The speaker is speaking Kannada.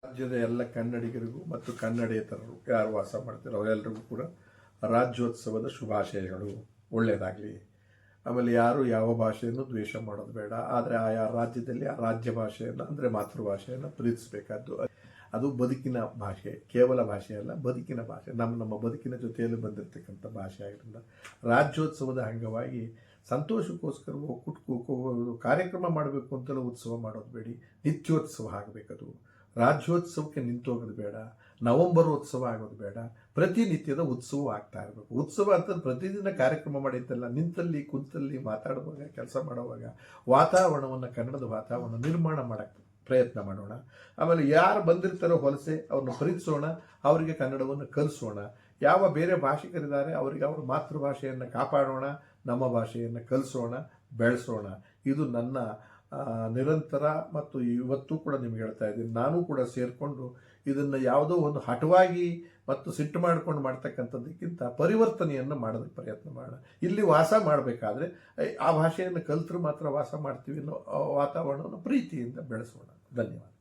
ರಾಜ್ಯದ ಎಲ್ಲ ಕನ್ನಡಿಗರಿಗೂ ಮತ್ತು ಕನ್ನಡೇತರರು ಯಾರು ವಾಸ ಮಾಡ್ತಾರೆ ಅವರೆಲ್ಲರಿಗೂ ಕೂಡ ರಾಜ್ಯೋತ್ಸವದ ಶುಭಾಶಯಗಳು. ಒಳ್ಳೆಯದಾಗಲಿ. ಆಮೇಲೆ ಯಾರು ಯಾವ ಭಾಷೆಯನ್ನು ದ್ವೇಷ ಮಾಡೋದು ಬೇಡ. ಆದರೆ ಆಯಾ ರಾಜ್ಯದಲ್ಲಿ ಆ ರಾಜ್ಯ ಭಾಷೆಯನ್ನು ಅಂದರೆ ಮಾತೃಭಾಷೆಯನ್ನು ಪ್ರೀತಿಸಬೇಕಾದ್ದು. ಅದು ಬದುಕಿನ ಭಾಷೆ, ಕೇವಲ ಭಾಷೆಯಲ್ಲ, ಬದುಕಿನ ಭಾಷೆ. ನಮ್ಮ ಬದುಕಿನ ಜೊತೆಯಲ್ಲಿ ಬಂದಿರತಕ್ಕಂಥ ಭಾಷೆ ಆಗಿರೋದ್ರಿಂದ ರಾಜ್ಯೋತ್ಸವದ ಅಂಗವಾಗಿ ಸಂತೋಷಕ್ಕೋಸ್ಕರ ಕಾರ್ಯಕ್ರಮ ಮಾಡಬೇಕು ಅಂತಲೂ ಉತ್ಸವ ಮಾಡೋದು ಬೇಡಿ. ನಿತ್ಯೋತ್ಸವ ಆಗಬೇಕದು. ರಾಜ್ಯೋತ್ಸವಕ್ಕೆ ನಿಂತೋಗೋದು ಬೇಡ, ನವಂಬರೋತ್ಸವ ಆಗೋದು ಬೇಡ. ಪ್ರತಿನಿತ್ಯದ ಉತ್ಸವ ಆಗ್ತಾ ಇರಬೇಕು. ಉತ್ಸವ ಅಂತಂದ್ರೆ ಪ್ರತಿದಿನ ಕಾರ್ಯಕ್ರಮ ಮಾಡಿದ್ದಲ್ಲ, ನಿಂತಲ್ಲಿ ಕುಂತಲ್ಲಿ ಮಾತಾಡುವಾಗ, ಕೆಲಸ ಮಾಡುವಾಗ ವಾತಾವರಣವನ್ನು, ಕನ್ನಡದ ವಾತಾವರಣ ನಿರ್ಮಾಣ ಮಾಡೋಕ್ಕೆ ಪ್ರಯತ್ನ ಮಾಡೋಣ. ಆಮೇಲೆ ಯಾರು ಬಂದಿರ್ತಾರೋ ಹೊಲಸೆ ಅವ್ರನ್ನ ಪ್ರೀತಿಸೋಣ, ಅವರಿಗೆ ಕನ್ನಡವನ್ನು ಕಲಿಸೋಣ. ಯಾವ ಬೇರೆ ಭಾಷಿಕರಿದ್ದಾರೆ ಅವರಿಗೆ ಅವರ ಮಾತೃಭಾಷೆಯನ್ನು ಕಾಪಾಡೋಣ, ನಮ್ಮ ಭಾಷೆಯನ್ನು ಕಲಿಸೋಣ, ಬೆಳೆಸೋಣ. ಇದು ನನ್ನ ನಿರಂತರ ಮತ್ತು ಇವತ್ತು ಕೂಡ ನಿಮ್ಗೆ ಹೇಳ್ತಾ ಇದ್ದೀನಿ. ನಾನು ಕೂಡ ಸೇರಿಕೊಂಡು ಇದನ್ನು ಯಾವುದೋ ಒಂದು ಹಠವಾಗಿ ಮತ್ತು ಸಿಟ್ಟು ಮಾಡಿಕೊಂಡು ಮಾಡ್ತಕ್ಕಂಥದ್ದಕ್ಕಿಂತ ಪರಿವರ್ತನೆಯನ್ನು ಮಾಡೋದಕ್ಕೆ ಪ್ರಯತ್ನ ಮಾಡೋಣ. ಇಲ್ಲಿ ವಾಸ ಮಾಡಬೇಕಾದ್ರೆ ಆ ಭಾಷೆಯನ್ನು ಕಲಿತರು ಮಾತ್ರ ವಾಸ ಮಾಡ್ತೀವಿ ಅನ್ನೋ ವಾತಾವರಣವನ್ನು ಪ್ರೀತಿಯಿಂದ ಬೆಳೆಸೋಣ. ಧನ್ಯವಾದ.